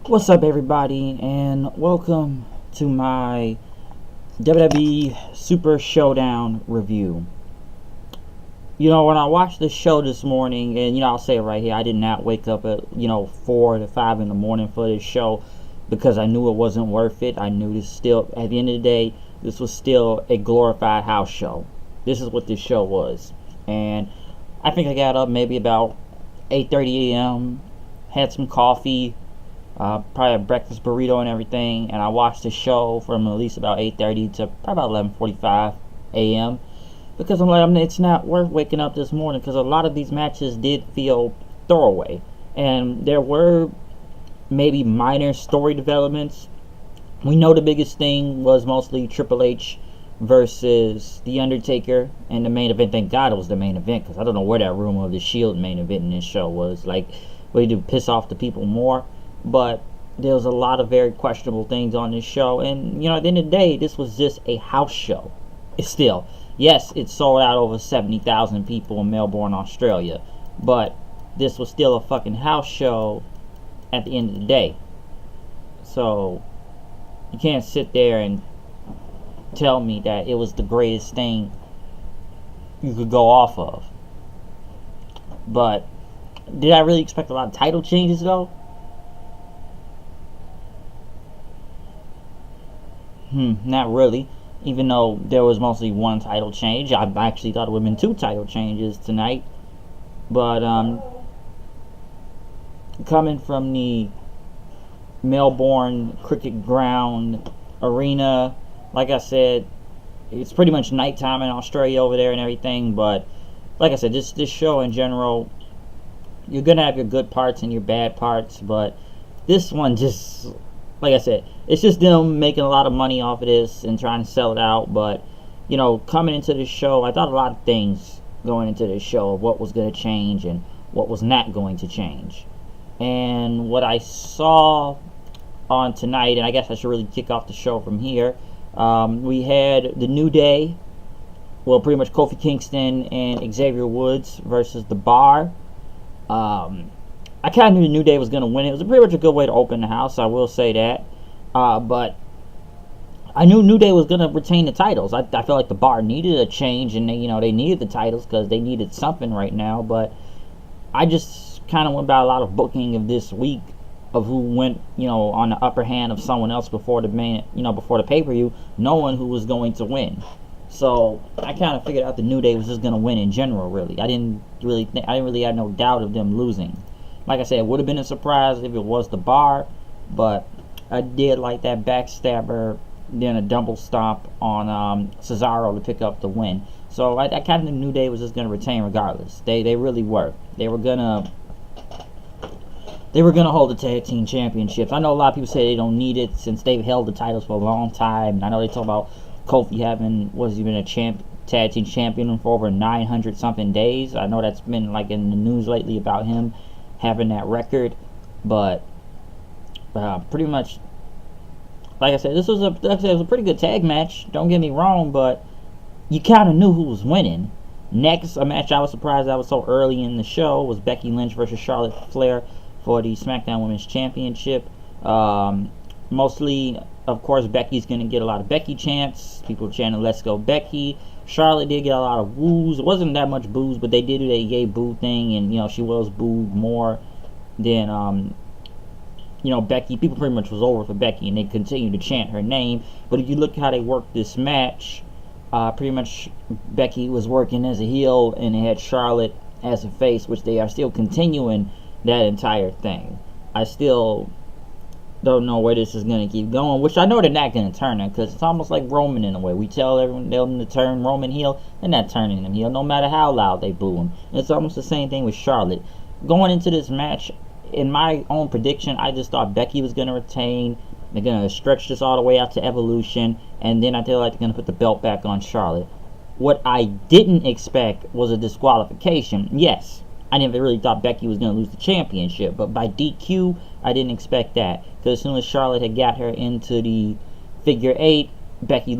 What's up, everybody, and welcome to my WWE Super Showdown review. When I watched the show this morning, and I'll say it right here, I did not wake up at 4 to 5 in the morning for this show because I knew it wasn't worth it. I knew this still, at the end of the day, this was still a glorified house show. This is what this show was, and I think I got up maybe about 8:30 a.m., had some coffee. Probably a breakfast burrito and everything, and I watched the show from at least about 8:30 to probably about 11:45 a.m. because I'm like, it's not worth waking up this morning because a lot of these matches did feel throwaway, and there were maybe minor story developments. We know the biggest thing was mostly Triple H versus The Undertaker and the main event. Thank God it was the main event because I don't know where that rumor of the Shield main event in this show was. Like, way to piss off the people more. But there was a lot of very questionable things on this show, and at the end of the day, this was just a house show. It's still, yes, it sold out over 70,000 people in Melbourne, Australia, but this was still a fucking house show at the end of the day. So you can't sit there and tell me that it was the greatest thing you could go off of. But did I really expect a lot of title changes though? Not really. Even though there was mostly one title change, I actually thought it would have been two title changes tonight. But coming from the Melbourne Cricket Ground Arena, like I said, it's pretty much nighttime in Australia over there and everything. But like I said, this show in general, you're gonna have your good parts and your bad parts, but this one just, like I said, it's just them making a lot of money off of this and trying to sell it out. But coming into this show, I thought a lot of things going into this show of what was going to change and what was not going to change. And what I saw on tonight, and I guess I should really kick off the show from here, we had the New Day, well, pretty much Kofi Kingston and Xavier Woods versus The Bar. I kind of knew the New Day was going to win. It was pretty much a good way to open the house, I will say that. But I knew New Day was going to retain the titles. I felt like The Bar needed a change, and they needed the titles because they needed something right now. But I just kind of went by a lot of booking of this week of who went, on the upper hand of someone else before the main, before the pay-per-view, knowing who was going to win. So I kind of figured out the New Day was just going to win in general. Really, I didn't really have no doubt of them losing. Like I said, it would have been a surprise if it was The Bar, but I did like that backstabber, then a double stomp on Cesaro to pick up the win. So I kind of knew New Day was just going to retain regardless. They really were. They were gonna hold the tag team championships. I know a lot of people say they don't need it since they've held the titles for a long time. And I know they talk about Kofi having been a tag team champion for over 900 something days. I know that's been like in the news lately about him having that record, but pretty much, like I said, it was a pretty good tag match. Don't get me wrong, but you kind of knew who was winning. Next, a match I was surprised that was so early in the show was Becky Lynch versus Charlotte Flair for the SmackDown Women's Championship. Mostly, of course, Becky's going to get a lot of Becky chants. People chanting, "Let's go Becky." Charlotte did get a lot of woos. It wasn't that much boos, but they did do a yay boo thing, and she was booed more than Becky. People pretty much was over for Becky, and they continued to chant her name. But if you look how they worked this match, pretty much Becky was working as a heel, and they had Charlotte as a face, which they are still continuing that entire thing. I still don't know where this is going to keep going, which I know they're not going to turn it, because it's almost like Roman in a way. We tell everyone them to turn Roman heel, they're not turning him heel, no matter how loud they boo him. And it's almost the same thing with Charlotte. Going into this match, in my own prediction, I just thought Becky was going to retain. They're going to stretch this all the way out to Evolution, and then I feel like they're going to put the belt back on Charlotte. What I didn't expect was a disqualification. Yes, I never really thought Becky was going to lose the championship, but by DQ, I didn't expect that. Because as soon as Charlotte had got her into the figure 8, Becky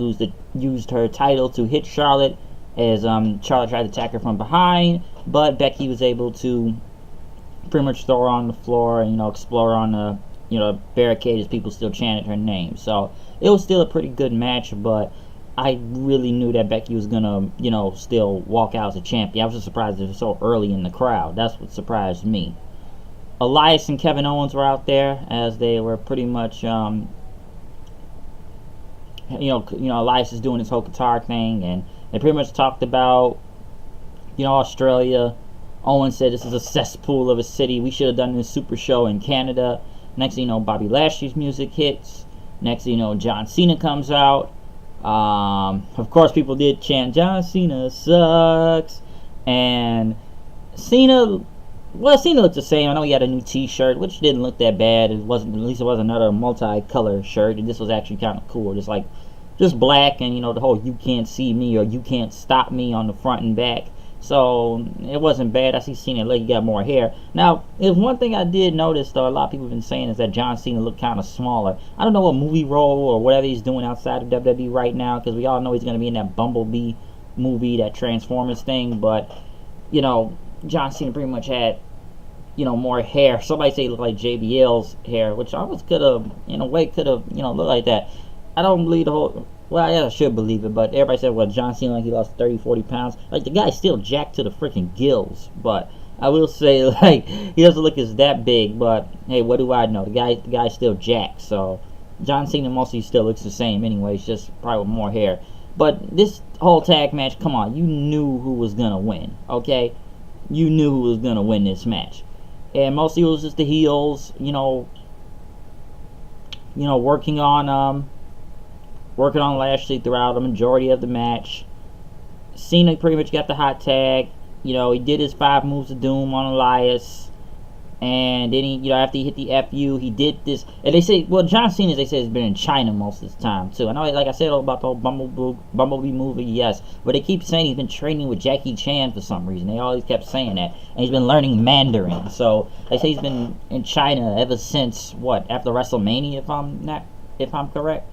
used her title to hit Charlotte as Charlotte tried to attack her from behind, but Becky was able to pretty much throw her on the floor and explode her on the barricade as people still chanted her name. So it was still a pretty good match, but I really knew that Becky was gonna, still walk out as a champion. I was just surprised it was so early in the crowd. That's what surprised me. Elias and Kevin Owens were out there as they were pretty much, Elias is doing his whole guitar thing, and they pretty much talked about, Australia. Owens said this is a cesspool of a city. We should have done this super show in Canada. Next thing you know, Bobby Lashley's music hits. Next thing you know, John Cena comes out. Of course, people did chant, John Cena sucks. And Cena looked the same. I know he had a new t-shirt, which didn't look that bad. At least it wasn't another multi-color shirt. And this was actually kind of cool. Just black and, the whole you can't see me or you can't stop me on the front and back. So it wasn't bad. I see Cena like he got more hair. Now, if one thing I did notice, though, a lot of people have been saying is that John Cena looked kind of smaller. I don't know what movie role or whatever he's doing outside of WWE right now, because we all know he's going to be in that Bumblebee movie, that Transformers thing. But, John Cena pretty much had, more hair. Somebody say it looked like JBL's hair, which almost could have, in a way, looked like that. I don't believe the whole... Well, I should believe it, but everybody said, well, John Cena, like, he lost 30, 40 pounds. Like, the guy's still jacked to the freaking gills. But I will say, like, he doesn't look as that big, but, hey, what do I know? The guy's still jacked, so John Cena mostly still looks the same anyway. It's just probably with more hair. But this whole tag match, come on, you knew who was going to win, okay? You knew who was going to win this match. And mostly it was just the heels, working on Lashley throughout the majority of the match. Cena pretty much got the hot tag. He did his 5 moves of doom on Elias. And then he, after he hit the FU, he did this. And they say, well, John Cena, they say, has been in China most of the time, too. I know, like I said about the whole Bumblebee movie, yes. But they keep saying he's been training with Jackie Chan for some reason. They always kept saying that. And he's been learning Mandarin. So they say he's been in China ever since, after WrestleMania, if I'm correct.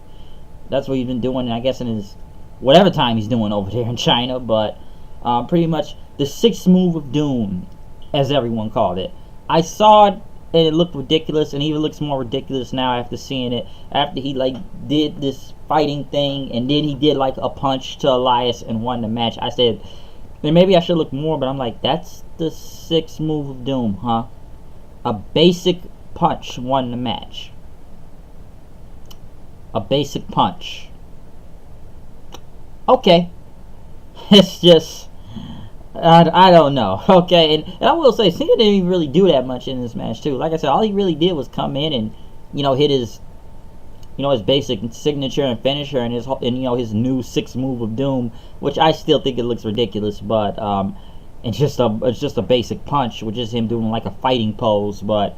That's what he's been doing, I guess, in his whatever time he's doing over there in China. But pretty much the 6th move of doom, as everyone called it. I saw it and it looked ridiculous, and it even looks more ridiculous now after seeing it. After he did this fighting thing, and then he did a punch to Elias and won the match. I said, then maybe I should look more, but I'm like, that's the 6th move of doom, huh? A basic punch won the match. A basic punch. Okay. It's just... I don't know. Okay, and I will say, Cena didn't even really do that much in this match, too. Like I said, all he really did was come in and, hit his, his basic signature and finisher and his new 6th move of doom, which I still think it looks ridiculous, but, it's just a basic punch, which is him doing a fighting pose, but...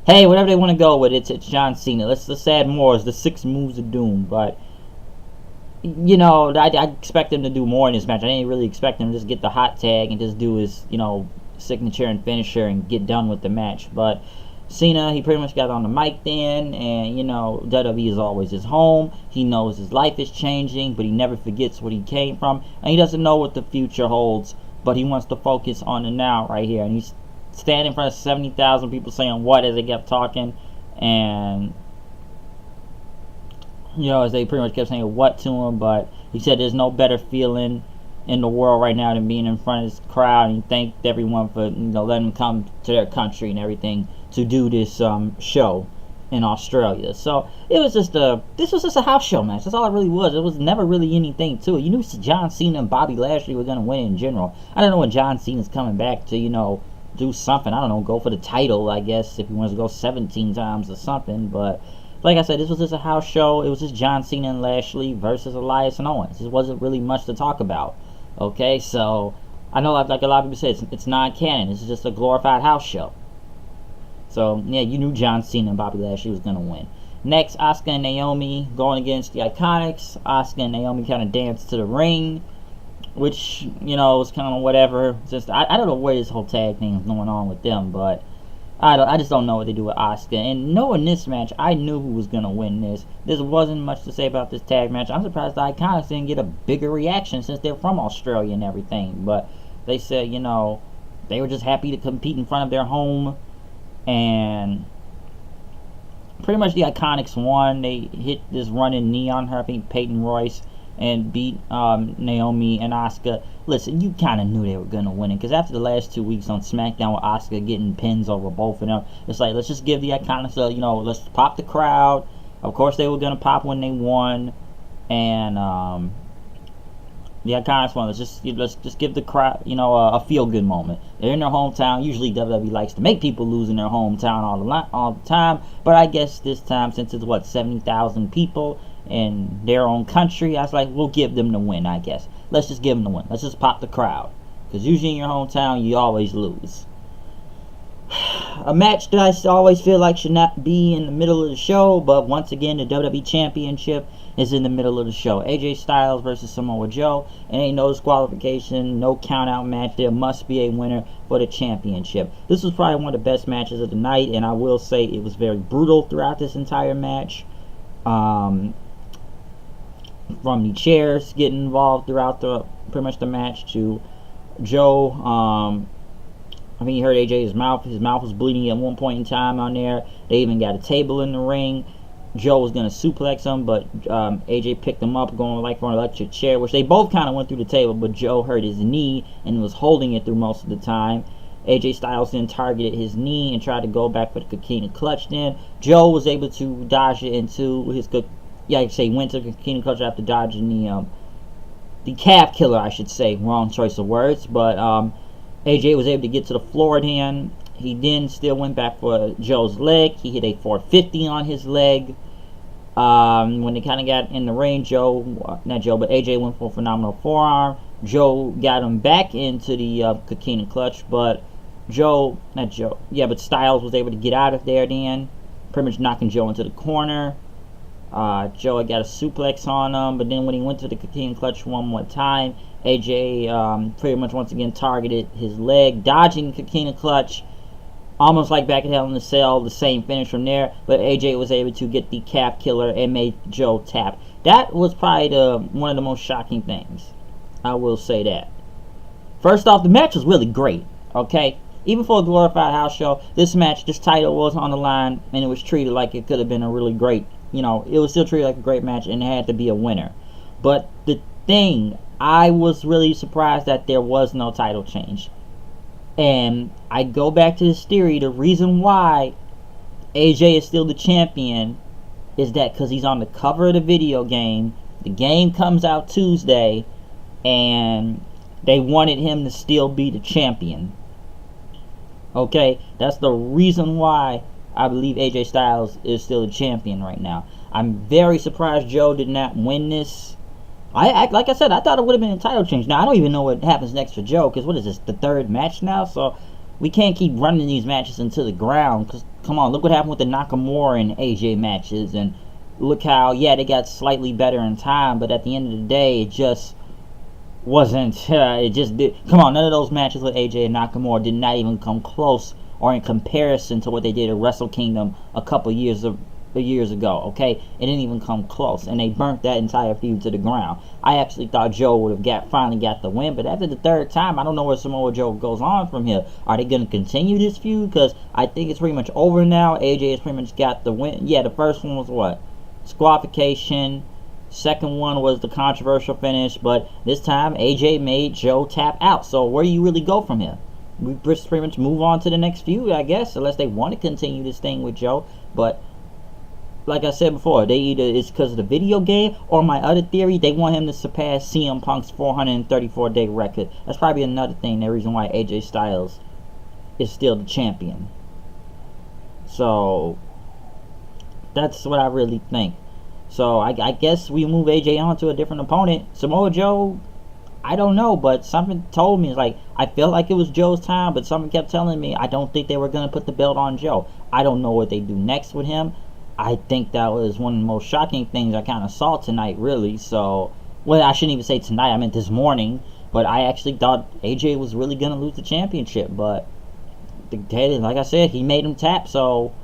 Hey, whatever they want to go with, it's John Cena. Let's add more as the 6 moves of doom. But, I expect him to do more in this match. I didn't really expect him to just get the hot tag and just do his, signature and finisher and get done with the match. But Cena, he pretty much got on the mic then. And, WWE is always his home. He knows his life is changing, but he never forgets what he came from. And he doesn't know what the future holds, but he wants to focus on the now right here. And he's standing in front of 70,000 people saying what as they kept talking, and as they pretty much kept saying what to him. But he said there's no better feeling in the world right now than being in front of this crowd, and he thanked everyone for letting him come to their country and everything to do this show in Australia. So this was just a house show match. That's all it really was. It was never really anything to it. You knew John Cena and Bobby Lashley were going to win in general. I don't know when John Cena's coming back to do something. I don't know, go for the title, I guess, if he wants to go 17 times or something. But like I said, this was just a house show. It was just John Cena and Lashley versus Elias and Owens. There wasn't really much to talk about. Okay, so I know, like a lot of people say, it's non-canon. It's just a glorified house show. So yeah, you knew John Cena and Bobby Lashley was gonna win. Next, Asuka and Naomi going against the Iconics. Asuka and Naomi kind of danced to the ring, which, was kind of whatever. Just I don't know where this whole tag thing is going on with them, but I just don't know what they do with Asuka. And knowing this match, I knew who was gonna win this. There wasn't much to say about this tag match. I'm surprised the Iconics didn't get a bigger reaction since they're from Australia and everything. But they said, they were just happy to compete in front of their home, and pretty much the Iconics won. They hit this running knee on her, I think Peyton Royce, and beat Naomi and Asuka. Listen, you kind of knew they were going to win it, because after the last 2 weeks on SmackDown with Asuka getting pins over both of them, it's like, let's just give the Iconics a, let's pop the crowd. Of course, they were going to pop when they won, and the Iconics won. Let's just give the crowd, a feel-good moment. They're in their hometown. Usually WWE likes to make people lose in their hometown all the time, but I guess this time, since it's 70,000 people in their own country, I was like, we'll give them the win. I guess let's just give them the win. Let's just pop the crowd, because usually in your hometown you always lose. A match that I always feel like should not be in the middle of the show, but once again, the WWE Championship is in the middle of the show. AJ Styles versus Samoa Joe, and ain't no disqualification, no count out match. There must be a winner for the championship. This was probably one of the best matches of the night, and I will say it was very brutal throughout this entire match. From the chairs getting involved throughout pretty much the match, to Joe, I mean, you heard AJ's mouth. His mouth was bleeding at one point in time on there. They even got a table in the ring. Joe was going to suplex him, but AJ picked him up, going like for an electric chair, which they both kind of went through the table, but Joe hurt his knee and was holding it through most of the time. AJ Styles then targeted his knee and tried to go back for the Coquina Clutch then. Joe was able to dodge it into his, went to the Coquina Clutch after dodging the calf killer, I should say. Wrong choice of words, but AJ was able to get to the floor then. He then still went back for Joe's leg. He hit a 450 on his leg. When they kind of got in the ring, AJ went for a phenomenal forearm. Joe got him back into the Coquina Clutch, but Styles was able to get out of there then, pretty much knocking Joe into the corner. Joe had got a suplex on him, but then when he went to the Coquina Clutch one more time, AJ pretty much once again targeted his leg, dodging the Coquina Clutch, almost like back at Hell in a Cell, the same finish from there, but AJ was able to get the calf killer and made Joe tap. That was probably one of the most shocking things. I will say that. First off, the match was really great, okay? Even for a glorified house show, this title was on the line, and it was treated like it could have been a really great, it was still treated like a great match, and it had to be a winner. But the thing, I was really surprised that there was no title change. And I go back to this theory, the reason why AJ is still the champion is that because he's on the cover of the video game. The game comes out Tuesday, and they wanted him to still be the champion. Okay, that's the reason why I believe AJ Styles is still the champion right now. I'm very surprised Joe did not win this. Like I said, I thought it would have been a title change. Now, I don't even know what happens next for Joe, because what is this, the third match now? So, we can't keep running these matches into the ground, because, come on, look what happened with the Nakamura and AJ matches, and look how, they got slightly better in time, but at the end of the day, it just wasn't, it just did. Come on, none of those matches with AJ and Nakamura did not even come close or in comparison to what they did at Wrestle Kingdom a couple years ago, okay? It didn't even come close, and they burnt that entire feud to the ground. I actually thought Joe would have finally got the win, but after the third time, I don't know where Samoa Joe goes on from here. Are they going to continue this feud? Because I think it's pretty much over now. AJ has pretty much got the win. Yeah, the first one was what? Disqualification. Second one was the controversial finish, but this time AJ made Joe tap out. So where do you really go from here? We just pretty much move on to the next feud, I guess, unless they want to continue this thing with Joe. But like I said before, it's because of the video game, or my other theory, they want him to surpass CM Punk's 434-day record. That's probably another thing, the reason why AJ Styles is still the champion. So that's what I really think. So I guess we move AJ on to a different opponent. Samoa Joe, I don't know, but something told me, like, I felt like it was Joe's time, but something kept telling me I don't think they were going to put the belt on Joe. I don't know what they do next with him. I think that was one of the most shocking things I kind of saw tonight, really. So, well, I shouldn't even say tonight, I meant this morning. But I actually thought AJ was really going to lose the championship. But, like I said, he made him tap, so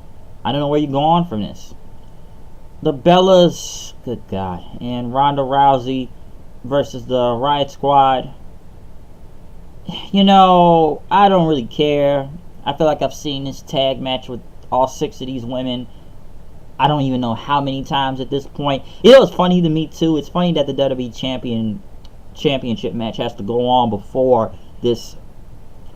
I don't know where you go on from this. The Bellas, good God, and Ronda Rousey versus the Riot Squad. I don't really care. I feel like I've seen this tag match with all 6 of these women. I don't even know how many times at this point. You know, it's funny to me too. It's funny that the WWE championship match has to go on before this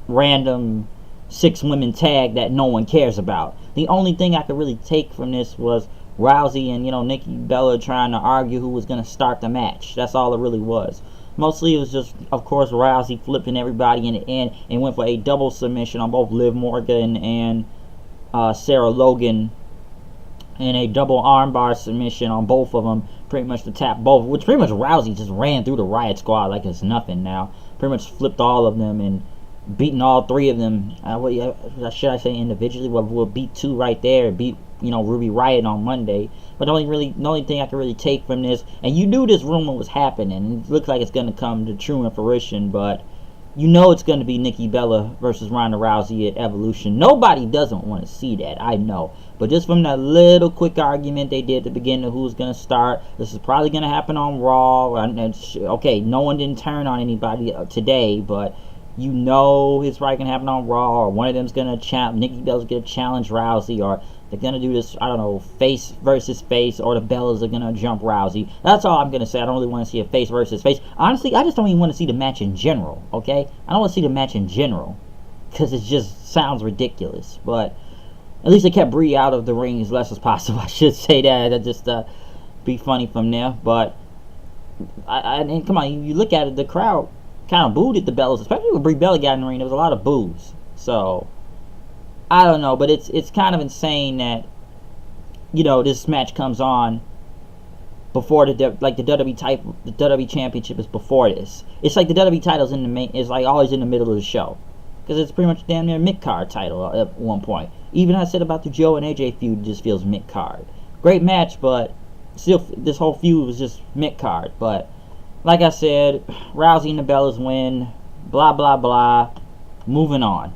random 6-women tag that no one cares about. The only thing I could really take from this was Rousey and, Nikki Bella trying to argue who was going to start the match. That's all it really was. Mostly it was just, of course, Rousey flipping everybody in the end and went for a double submission on both Liv Morgan and Sarah Logan, and a double armbar submission on both of them, pretty much to tap both, which pretty much Rousey just ran through the Riot Squad like it's nothing now. Pretty much flipped all of them and beating all 3 of them. Should I say individually? Well, we'll beat 2 right there. Beat Ruby Riott on Monday. But the only thing I can really take from this, and you knew this rumor was happening. It looks like it's going to come to true fruition, but it's going to be Nikki Bella versus Ronda Rousey at Evolution. Nobody doesn't want to see that, I know. But just from that little quick argument they did at the beginning of who's going to start, this is probably going to happen on Raw. Okay, no one didn't turn on anybody today, but it's probably going to happen on Raw, or one of them's going to challenge, Nikki Bella's going to challenge Rousey, or they're going to do this, I don't know, face versus face, or the Bellas are going to jump Rousey. That's all I'm going to say. I don't really want to see a face versus face. Honestly, I just don't even want to see the match in general, okay? I don't want to see the match in general, because it just sounds ridiculous. But at least they kept Brie out of the ring as less as possible. I should say that. That just be funny from there. But, and come on, you look at it, the crowd kind of booed at the Bellas, especially when Brie Bella got in the ring. There was a lot of boos. So I don't know, but it's kind of insane that this match comes on before the WWE Championship is before this. It's like the WWE title's in the main, is like always in the middle of the show, because it's pretty much damn near mid-card title at one point. Even I said about the Joe and AJ feud, just feels mid-card. Great match, but still this whole feud was just mid-card. But like I said, Rousey and the Bellas win. Blah blah blah. Moving on.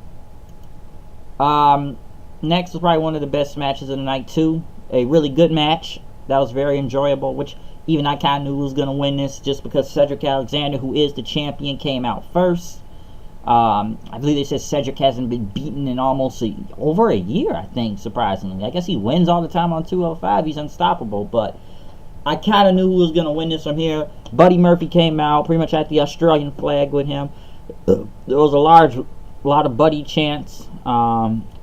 Next was probably one of the best matches of the night too. A really good match that was very enjoyable, which even I kind of knew was going to win this, just because Cedric Alexander, who is the champion, came out first. I believe they said Cedric hasn't been beaten in almost over a year, I think, surprisingly. I guess he wins all the time on 205. He's unstoppable, but I kind of knew who was going to win this from here. Buddy Murphy came out, pretty much had the Australian flag with him. There was a lot of Buddy chants.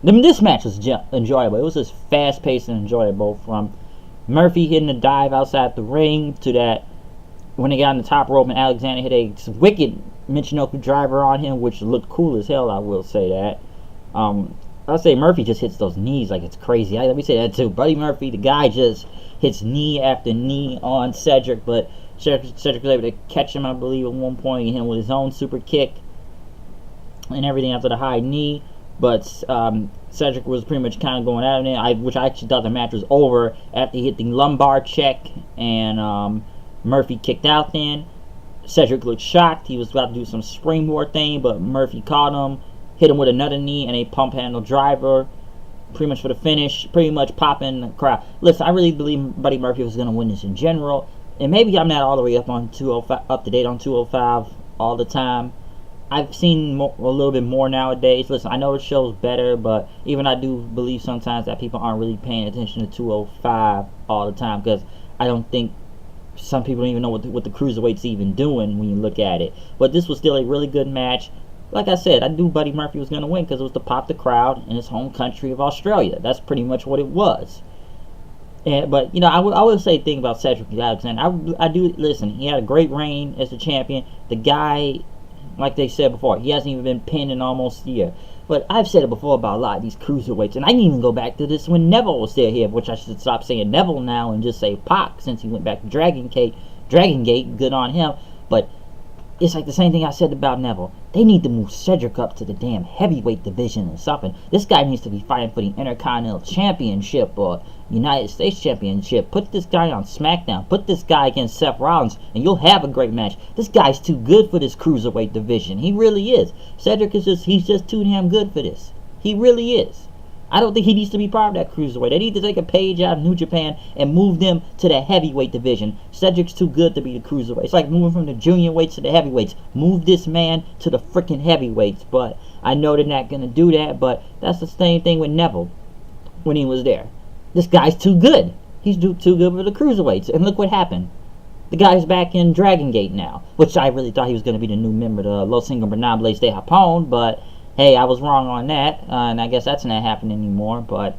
This match was enjoyable. It was just fast-paced and enjoyable, from Murphy hitting a dive outside the ring to that when he got on the top rope and Alexander hit a wicked Michinoku driver on him, which looked cool as hell, I will say that. I'll say Murphy just hits those knees like it's crazy. Let me say that too. Buddy Murphy, the guy just hits knee after knee on Cedric, but Cedric was able to catch him, I believe, at one point, and hit him with his own super kick and everything after the high knee. But Cedric was pretty much kind of going at it, which I actually thought the match was over after he hit the lumbar check and Murphy kicked out then. Cedric looked shocked. He was about to do some springboard thing, but Murphy caught him, hit him with another knee and a pump handle driver, pretty much for the finish, pretty much popping the crowd. Listen, I really believe Buddy Murphy was going to win this in general, and maybe I'm not all the way up to date on 205 all the time. I've seen a little bit more nowadays. Listen, I know it shows better, but even I do believe sometimes that people aren't really paying attention to 205 all the time, because I don't think some people don't even know what the cruiserweight's even doing when you look at it. But this was still a really good match. Like I said, I knew Buddy Murphy was going to win because it was to pop the crowd in his home country of Australia. That's pretty much what it was. But I would say a thing about Cedric Alexander. I do listen. He had a great reign as the champion. The guy, like they said before, he hasn't even been pinned in almost a year. But I've said it before about a lot of these cruiserweights, and I can even go back to this when Neville was still here, which I should stop saying Neville now and just say Pac, since he went back to Dragon Gate. Good on him. But it's like the same thing I said about Neville. They need to move Cedric up to the damn heavyweight division or something. This guy needs to be fighting for the Intercontinental Championship or United States Championship. Put this guy on SmackDown. Put this guy against Seth Rollins, and you'll have a great match. This guy's too good for this cruiserweight division. He really is. Cedric he's just too damn good for this. He really is. I don't think he needs to be part of that cruiserweight. They need to take a page out of New Japan and move them to the heavyweight division. Cedric's too good to be the cruiserweight. It's like moving from the junior weights to the heavyweights. Move this man to the freaking heavyweights. But I know they're not going to do that. But that's the same thing with Neville when he was there. this guy's too good. He's too good for the cruiserweights. And look what happened. The guy's back in Dragon Gate now, which I really thought he was going to be the new member of the Los Ingobernables de Japón, but hey, I was wrong on that, and I guess that's not happening anymore, but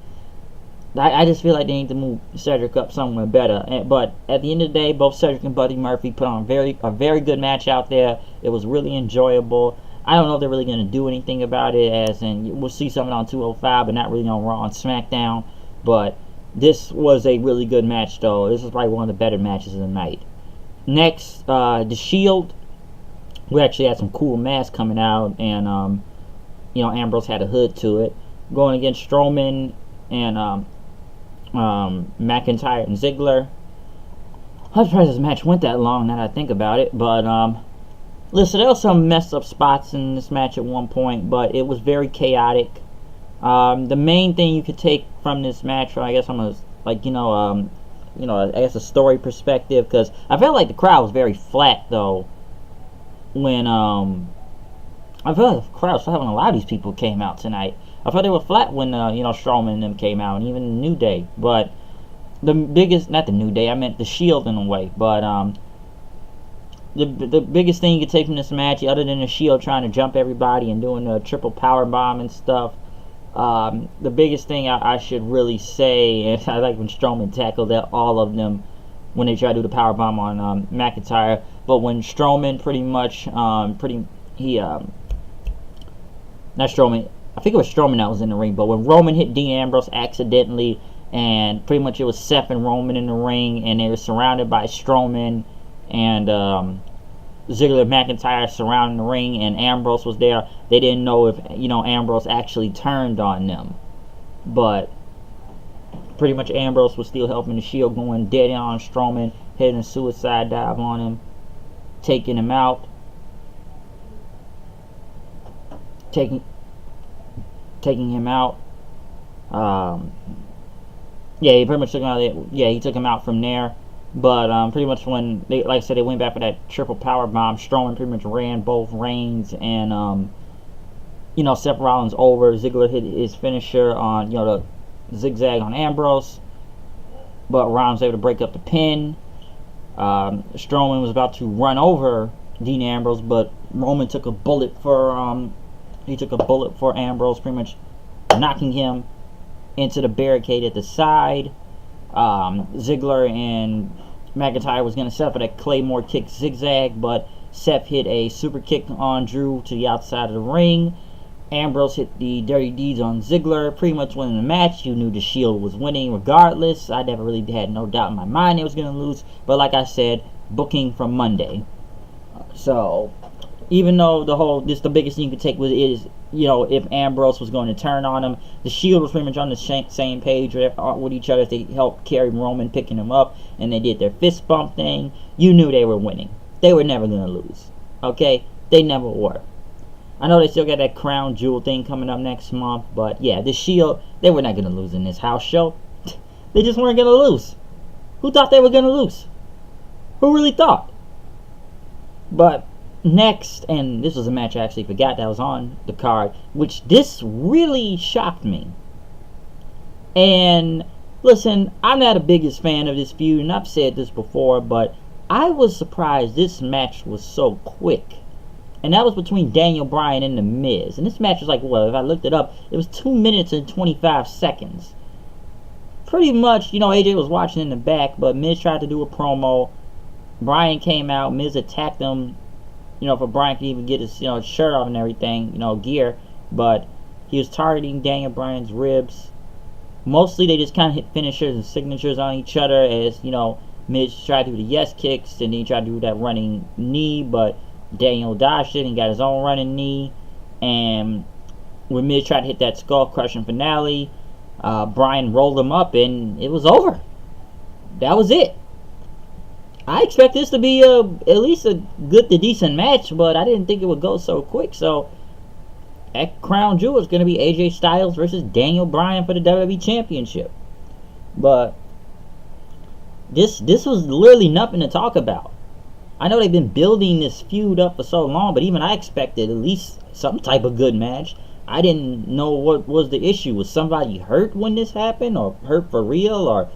I just feel like they need to move Cedric up somewhere better. But at the end of the day, both Cedric and Buddy Murphy put on a very good match out there. It was really enjoyable. I don't know if they're really going to do anything about it, as in we'll see something on 205, but not really on Raw and SmackDown. But this was a really good match, though. This was probably one of the better matches of the night. Next, The Shield. We actually had some cool masks coming out, and Ambrose had a hood to it. Going against Strowman and McIntyre and Ziggler. I'm surprised this match went that long now that I think about it, but listen, there were some messed up spots in this match at one point, but it was very chaotic. The main thing you could take from this match, I guess I guess a story perspective, because I felt like the crowd was very flat though. When I felt like the crowd was flat when a lot of these people came out tonight. I thought they were flat when Strowman and them came out, and even New Day. But the biggest, not the New Day, I meant the Shield in a way. But the biggest thing you could take from this match, other than the Shield trying to jump everybody and doing the triple power bomb and stuff, the biggest thing I should really say, and I like when Strowman tackled all of them when they tried to do the power bomb on McIntyre. But when Strowman not Strowman, I think it was Strowman that was in the ring, but when Roman hit Dean Ambrose accidentally, and pretty much it was Seth and Roman in the ring, and they were surrounded by Strowman and Ziggler and McIntyre surrounding the ring, and Ambrose was there. They didn't know if Ambrose actually turned on them, but pretty much Ambrose was still helping the Shield, going dead on Strowman, hitting a suicide dive on him, taking him out, taking him out. He pretty much took him out. He took him out from there. But pretty much when they, like I said, they went back for that triple power bomb. Strowman pretty much ran both Reigns and Seth Rollins over. Ziggler hit his finisher on the zigzag on Ambrose, but Rollins was able to break up the pin. Strowman was about to run over Dean Ambrose, but Roman took a bullet for Ambrose, pretty much knocking him into the barricade at the side. Ziggler and McIntyre was going to set up for that Claymore kick zigzag, but Seth hit a super kick on Drew to the outside of the ring. Ambrose hit the Dirty Deeds on Ziggler, pretty much winning the match. You knew the Shield was winning regardless. I never really had no doubt in my mind they was going to lose, but like I said, booking from Monday. So even though the biggest thing you could take is if Ambrose was going to turn on him, the Shield was pretty much on the same page with each other. They helped carry Roman, picking him up, and they did their fist bump thing. You knew they were winning. They were never going to lose. Okay? They never were. I know they still got that crown jewel thing coming up next month, but yeah, the Shield, they were not going to lose in this house show. They just weren't going to lose. Who thought they were going to lose? Who really thought? But next, and this was a match I actually forgot that was on the card, which this really shocked me. And listen, I'm not the biggest fan of this feud, and I've said this before, but I was surprised this match was so quick. And that was between Daniel Bryan and The Miz. And this match was like, if I looked it up, it was 2 minutes and 25 seconds. Pretty much, AJ was watching in the back, but Miz tried to do a promo. Bryan came out, Miz attacked him, for Bryan could even get his, shirt off and everything, gear. But he was targeting Daniel Bryan's ribs. Mostly they just kind of hit finishers and signatures on each other as, Miz tried to do the yes kicks, and then he tried to do that running knee, but Daniel dodged it and got his own running knee. And when Miz tried to hit that skull crushing finale, Bryan rolled him up and it was over. That was it. I expect this to be at least a good to decent match, but I didn't think it would go so quick. So that crown jewel is going to be AJ Styles versus Daniel Bryan for the WWE Championship. But this was literally nothing to talk about. I know they've been building this feud up for so long, but even I expected at least some type of good match. I didn't know what was the issue. Was somebody hurt when this happened, or hurt for real, or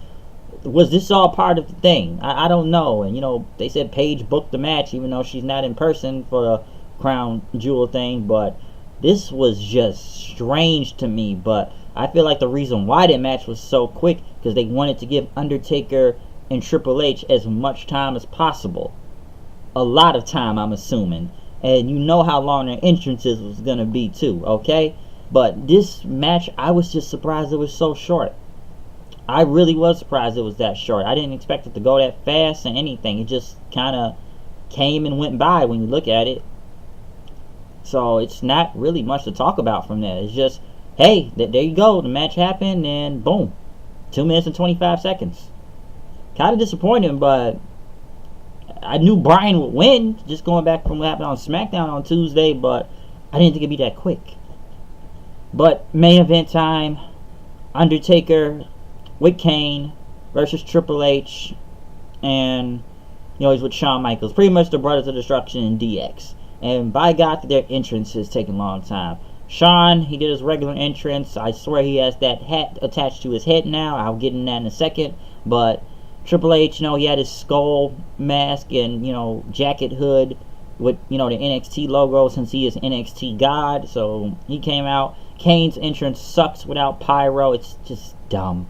was this all part of the thing? I don't know. And they said Paige booked the match, even though she's not in person for the crown jewel thing. But this was just strange to me. But I feel like the reason why that match was so quick, because they wanted to give Undertaker and Triple H as much time as possible. A lot of time, I'm assuming. And you know how long their entrances was going to be too, okay? But this match, I was just surprised it was so short. I really was surprised it was that short. I didn't expect it to go that fast and anything. It just kind of came and went by when you look at it. So it's not really much to talk about from that. It's just, hey, there you go. The match happened and boom. 2 minutes and 25 seconds. Kind of disappointing, but I knew Bryan would win, just going back from what happened on SmackDown on Tuesday, but I didn't think it'd be that quick. But main event time, Undertaker with Kane versus Triple H, and he's with Shawn Michaels, pretty much the Brothers of Destruction and DX. And by God, their entrance is taking a long time. Shawn, he did his regular entrance. I swear he has that hat attached to his head now. I'll get in that in a second. But Triple H, he had his skull mask and, jacket hood with, the NXT logo, since he is NXT God. So he came out. Kane's entrance sucks without pyro. It's just dumb.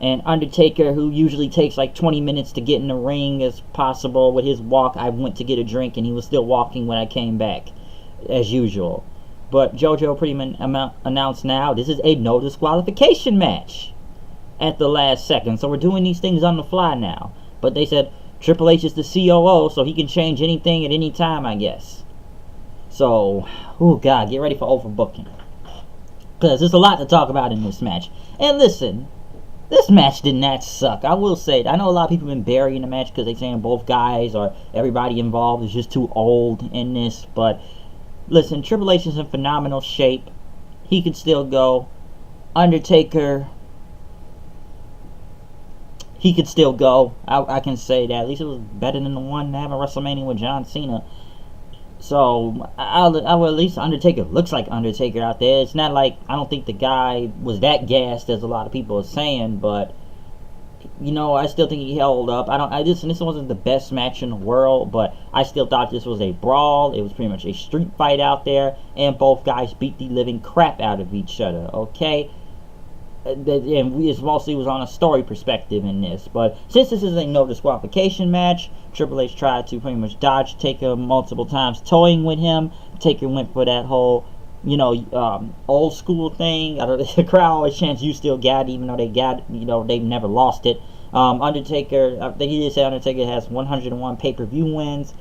And Undertaker, who usually takes like 20 minutes to get in the ring as possible, with his walk, I went to get a drink and he was still walking when I came back, as usual. But JoJo pretty much announced now this is a no disqualification match at the last second. So we're doing these things on the fly now. But they said Triple H is the COO, so he can change anything at any time, I guess. So, oh God, get ready for overbooking, because there's a lot to talk about in this match. And listen, this match did not suck. I will say, I know a lot of people have been burying the match because they're saying both guys or everybody involved is just too old in this. But listen, Triple H is in phenomenal shape. He could still go. Undertaker, he could still go. I can say that. At least it was better than the one having WrestleMania with John Cena. So, I will at least Undertaker looks like Undertaker out there. It's not like, I don't think the guy was that gassed as a lot of people are saying, but, I still think he held up. This wasn't the best match in the world, but I still thought this was a brawl. It was pretty much a street fight out there, and both guys beat the living crap out of each other, okay? And it mostly was on a story perspective in this. But since this is a no disqualification match, Triple H tried to pretty much dodge Taker multiple times, toying with him. Taker went for that whole, old school thing. The crowd always chants, "You still got it," even though they got it, they've never lost it. Undertaker, I think he did say Undertaker has 101 pay-per-view wins.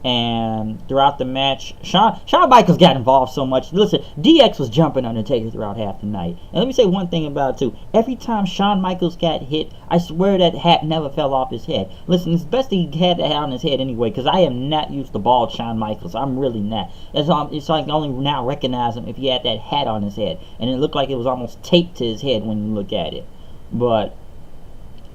And throughout the match, Shawn Michaels got involved so much. Listen, DX was jumping Undertaker throughout half the night. And let me say one thing about it too. Every time Shawn Michaels got hit, I swear that hat never fell off his head. Listen, it's best he had that hat on his head anyway, because I am not used to bald Shawn Michaels. I'm really not. It's like I only now recognize him if he had that hat on his head. And it looked like it was almost taped to his head when you look at it. But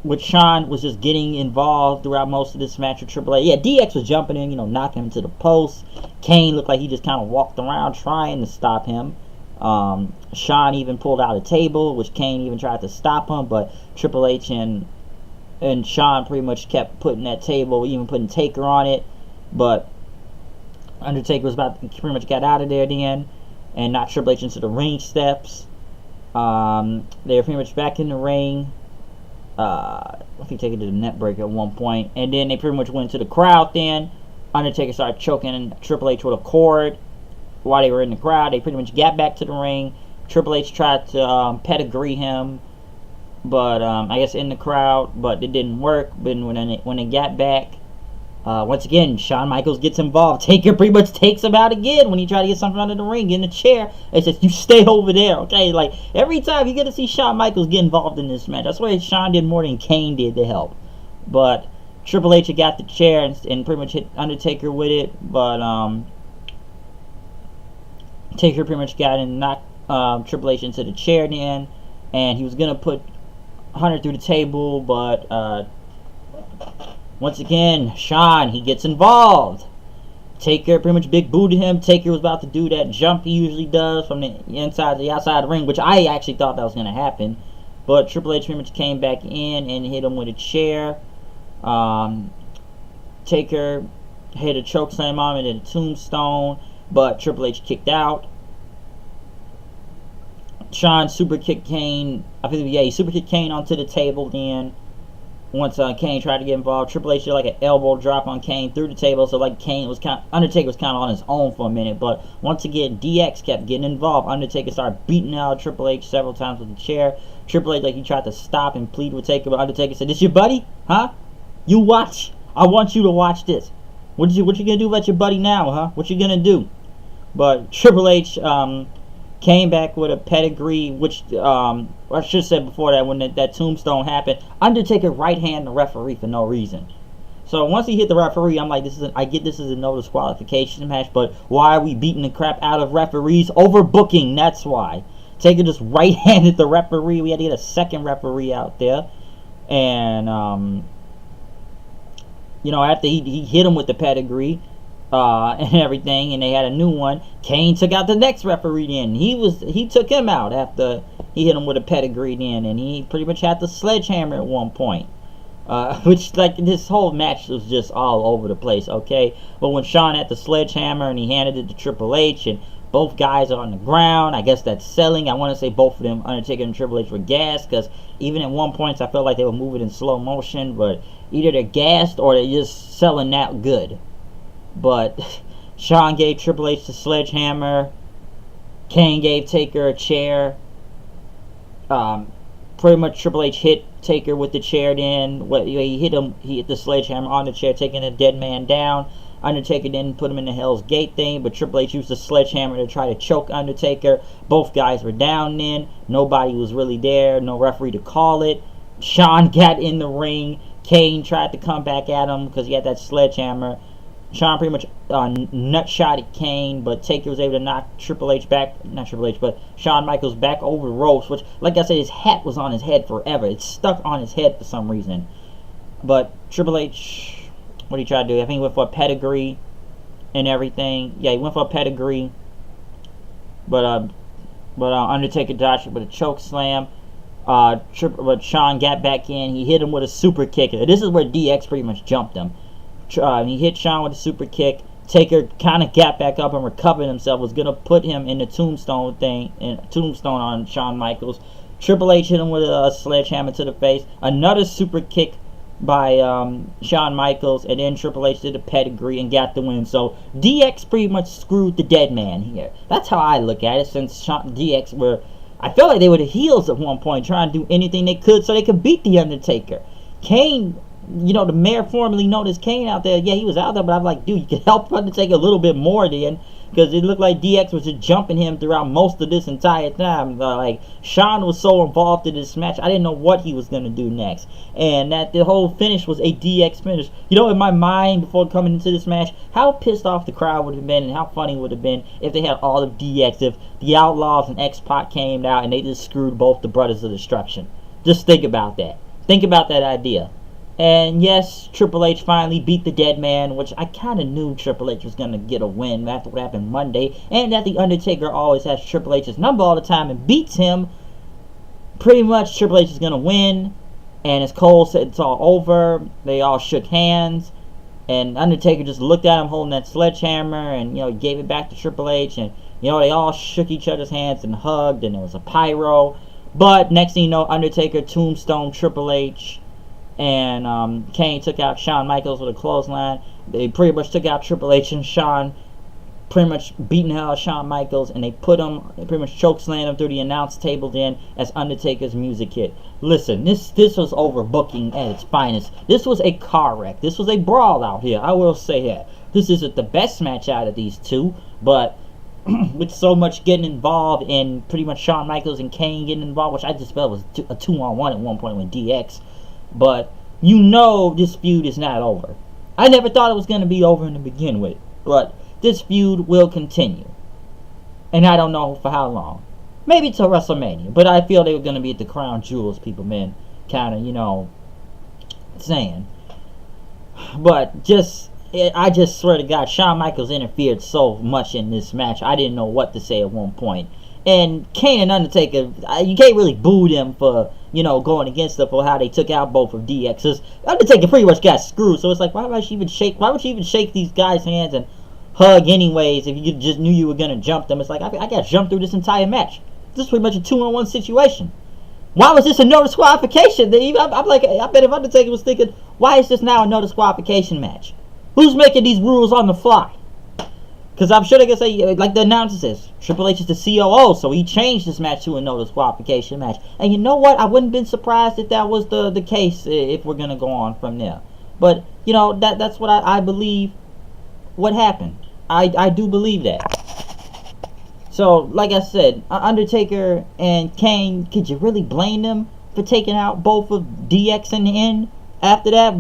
with Shawn was just getting involved throughout most of this match with Triple H. Yeah, DX was jumping in, knocking him to the post. Kane looked like he just kind of walked around trying to stop him. Shawn even pulled out a table, which Kane even tried to stop him, but Triple H and Shawn pretty much kept putting that table, even putting Taker on it. But Undertaker was pretty much got out of there then, and knocked Triple H into the ring steps. They were pretty much back in the ring. I think he took it to the net break at one point, and then they pretty much went to the crowd. Then Undertaker started choking Triple H with a cord while they were in the crowd. They pretty much got back to the ring. Triple H tried to pedigree him, but I guess in the crowd, but it didn't work. But when they got back, once again, Shawn Michaels gets involved. Taker pretty much takes him out again when he tried to get something under the ring in the chair. It says, "You stay over there," okay? Like, every time you get to see Shawn Michaels get involved in this match. That's why Shawn did more than Kane did to help. But Triple H had got the chair and pretty much hit Undertaker with it. But Taker pretty much got and knocked Triple H into the chair then. And he was going to put Hunter through the table, but once again, Shawn, he gets involved. Taker pretty much big booted him. Taker was about to do that jump he usually does from the inside to the outside of the ring, which I actually thought that was going to happen. But Triple H pretty much came back in and hit him with a chair. Taker hit a choke slam on him and a tombstone, but Triple H kicked out. Shawn super kicked Kane. I think, yeah, he super kicked Kane onto the table then. Once Kane tried to get involved, Triple H did like an elbow drop on Kane through the table, so like Undertaker was kind of on his own for a minute. But once again, DX kept getting involved. Undertaker started beating out Triple H several times with the chair. Triple H, like, he tried to stop and plead with Taker, but Undertaker said, "This your buddy? Huh? You watch. I want you to watch this. What you gonna do about your buddy now, huh? What you gonna do?" But Triple H came back with a pedigree, which I should have said before that, when that tombstone happened, Undertaker right-handed the referee for no reason. So once he hit the referee, I'm like, I get this is a no disqualification match, but why are we beating the crap out of referees? Overbooking, that's why. Taker just right-handed the referee. We had to get a second referee out there. And, after he hit him with the pedigree, and everything, and they had a new one, Kane took out the next referee then. He took him out after he hit him with a pedigree then, and he pretty much had the sledgehammer at one point. Which, like, this whole match was just all over the place, okay? But when Shawn had the sledgehammer and he handed it to Triple H, and both guys are on the ground, I guess that's selling. I want to say both of them, Undertaker and Triple H, were gassed, because even at one point I felt like they were moving in slow motion, but either they're gassed or they're just selling that good. But Shawn gave Triple H the sledgehammer. Kane gave Taker a chair. Pretty much Triple H hit Taker with the chair then. He hit the sledgehammer on the chair, taking the dead man down. Undertaker didn't put him in the Hell's Gate thing, but Triple H used the sledgehammer to try to choke Undertaker. Both guys were down then. Nobody was really there. No referee to call it. Shawn got in the ring. Kane tried to come back at him because he had that sledgehammer. Shawn pretty much nutshot at Kane, but Taker was able to knock Triple H back, not Triple H, but Shawn Michaels back over the ropes, which, like I said, his hat was on his head forever. It's stuck on his head for some reason. But Triple H, what did he try to do? I think he went for a pedigree and everything. Yeah, he went for a pedigree. But Undertaker dodged it with a choke slam. But Shawn got back in. He hit him with a super kick. This is where DX pretty much jumped him. He hit Shawn with a super kick. Taker kind of got back up and recovered himself. Was gonna put him in the tombstone on Shawn Michaels. Triple H hit him with a sledgehammer to the face. Another super kick by Shawn Michaels, and then Triple H did a pedigree and got the win. So DX pretty much screwed the dead man here. That's how I look at it. Since DX were, I felt like they were the heels at one point, trying to do anything they could so they could beat the Undertaker. Kane, the mayor formerly known as Kane out there, yeah, he was out there, but I'm like, dude, you could help Undertaker a little bit more then, because it looked like DX was just jumping him throughout most of this entire time. Like, Shawn was so involved in this match, I didn't know what he was going to do next. And that the whole finish was a DX finish. In my mind, before coming into this match, how pissed off the crowd would have been and how funny it would have been if they had all of DX, if the Outlaws and X-Pac came out and they just screwed both the Brothers of Destruction. Just think about that. Think about that idea. And yes, Triple H finally beat the dead man, which I kind of knew Triple H was going to get a win after what happened Monday, and that the Undertaker always has Triple H's number all the time and beats him. Pretty much Triple H is going to win, and as Cole said, it's all over. They all shook hands, and Undertaker just looked at him holding that sledgehammer and, gave it back to Triple H, and, they all shook each other's hands and hugged, and there was a pyro. But next thing you know, Undertaker tombstone Triple H. And Kane took out Shawn Michaels with a clothesline. They pretty much took out Triple H and Shawn, pretty much beating hell out of Shawn Michaels, and they pretty much chokeslammed him through the announce table then as Undertaker's music hit. Listen, this was overbooking at its finest. This was a car wreck. This was a brawl out here, I will say that. This isn't the best match out of these two, but with so much getting involved and pretty much Shawn Michaels and Kane getting involved, which I just felt was a 2-on-1 at one point with DX. But this feud is not over. I never thought it was going to be over to begin with. But this feud will continue. And I don't know for how long. Maybe till WrestleMania. But I feel they were going to be at the Crown Jewels, people been kind of, saying. But I just swear to God, Shawn Michaels interfered so much in this match. I didn't know what to say at one point. And Kane and Undertaker, you can't really boo them for, going against them for how they took out both of DX's. Undertaker pretty much got screwed, so it's like, why would you even shake these guys' hands and hug anyways if you just knew you were going to jump them? It's like, I got jumped through this entire match. This is pretty much a 2-on-1 situation. Why was this a no disqualification? I'm like, I bet if Undertaker was thinking, why is this now a no disqualification match? Who's making these rules on the fly? Because I'm sure they can say, like the announcer says, Triple H is the COO, so he changed this match to a no disqualification match. And you know what? I wouldn't have been surprised if that was the case if we're going to go on from there. But, that's what I believe what happened. I do believe that. So, like I said, Undertaker and Kane, could you really blame them for taking out both of DX in the end? After that,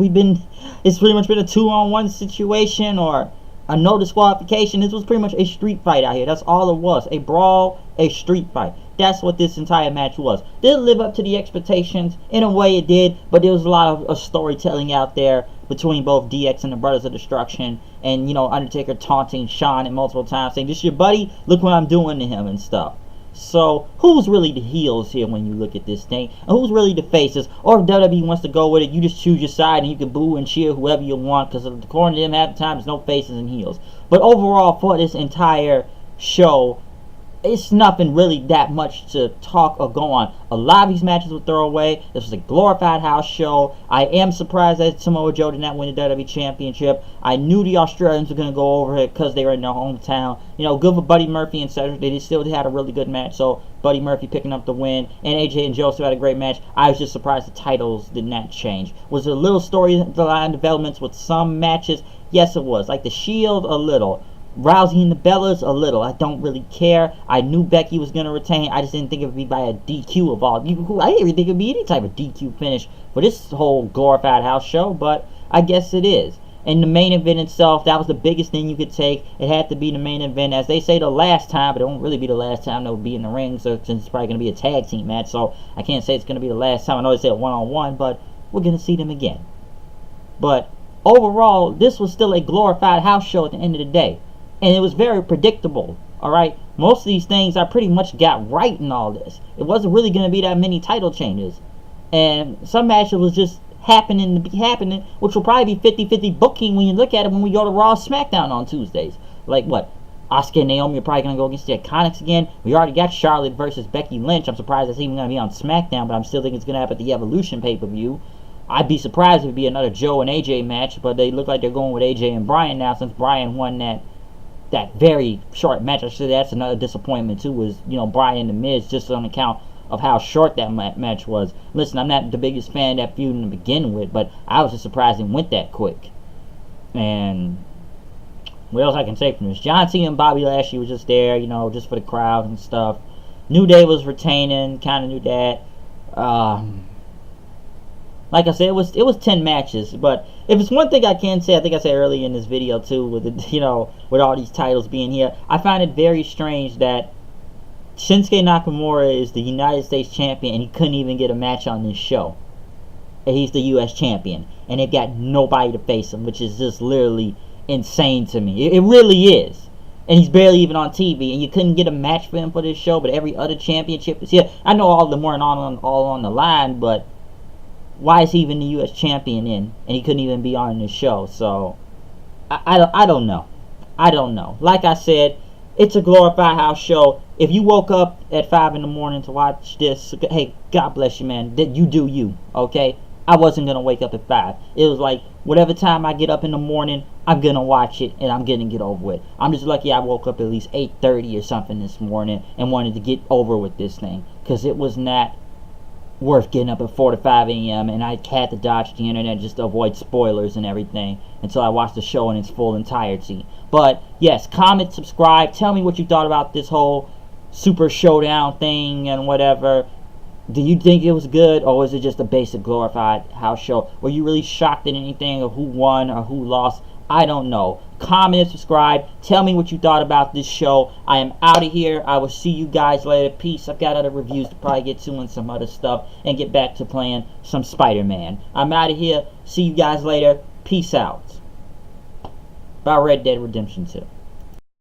it's pretty much been a 2-on-1 situation or a no disqualification. This was pretty much a street fight out here. That's all it was. A brawl, a street fight. That's what this entire match was. Did it live up to the expectations? In a way it did, but there was a lot of storytelling out there between both DX and the Brothers of Destruction, and Undertaker taunting Shawn multiple times, saying, "This your buddy? Look what I'm doing to him," and stuff. So, who's really the heels here when you look at this thing? And who's really the faces? Or if WWE wants to go with it, you just choose your side and you can boo and cheer whoever you want, because according to them, half the time, there's no faces and heels. But overall, for this entire show, it's nothing really that much to talk or go on. A lot of these matches were throwaway. This was a glorified house show. I am surprised that Samoa Joe did not win the WWE Championship. I knew the Australians were going to go over it because they were in their hometown. Good for Buddy Murphy and Cedric. They still had a really good match. So Buddy Murphy picking up the win. And AJ and Joe still had a great match. I was just surprised the titles did not change. Was there a little storyline developments with some matches? Yes, it was. Like the Shield, a little. Rousey and the Bellas, a little. I don't really care. I knew Becky was going to retain. I just didn't think it would be by a DQ of all. I didn't even think it would be any type of DQ finish for this whole glorified house show, but I guess it is. And the main event itself, that was the biggest thing you could take. It had to be the main event. As they say, the last time, but it won't really be the last time they'll be in the ring, so since it's probably going to be a tag team match, so I can't say it's going to be the last time. I know they said one-on-one, but we're going to see them again. But overall, this was still a glorified house show at the end of the day. And it was very predictable, alright? Most of these things I pretty much got right in all this. It wasn't really going to be that many title changes. And some matches was just happening, which will probably be 50-50 booking when you look at it when we go to Raw SmackDown on Tuesdays. Like what? Asuka and Naomi are probably going to go against the Iconics again. We already got Charlotte versus Becky Lynch. I'm surprised that's even going to be on SmackDown, but I'm still thinking it's going to happen at the Evolution pay-per-view. I'd be surprised if it would be another Joe and AJ match, but they look like they're going with AJ and Bryan now since Bryan won that very short match. I should say that's another disappointment too, was Bryan and the Miz, just on account of how short that match was. Listen, I'm not the biggest fan of that feud to begin with, but I was just surprised it went that quick. And what else I can say from this? John Cena and Bobby Lashley was just there, just for the crowd and stuff. New Day was retaining, kind of knew that. Like I said, it was 10 matches, but if it's one thing I can say, I think I said earlier in this video too, with with all these titles being here, I find it very strange that Shinsuke Nakamura is the United States champion and he couldn't even get a match on this show. And he's the U.S. champion, and they've got nobody to face him, which is just literally insane to me. It really is. And he's barely even on TV, and you couldn't get a match for him for this show, but every other championship is here. I know all of them weren't all on the line, but why is he even the U.S. champion in? And he couldn't even be on this show. So, I don't know. I don't know. Like I said, it's a glorified house show. If you woke up at 5 in the morning to watch this, hey, God bless you, man. You do you, okay? I wasn't going to wake up at 5. It was like, whatever time I get up in the morning, I'm going to watch it, and I'm going to get over it. I'm just lucky I woke up at least 8:30 or something this morning and wanted to get over with this thing. Because it was not worth getting up at 4 to 5 a.m. and I had to dodge the internet just to avoid spoilers and everything until I watched the show in its full entirety. But yes, comment, subscribe, tell me what you thought about this whole Super Showdown thing and whatever. Do you think it was good, or was it just a basic glorified house show? Were you really shocked at anything of who won or who lost? I don't know. Comment, subscribe, tell me what you thought about this show. I am out of here. I will see you guys later. Peace. I've got other reviews to probably get to and some other stuff, and get back to playing some Spider-Man. I'm out of here. See you guys later. Peace out. about Red Dead Redemption 2.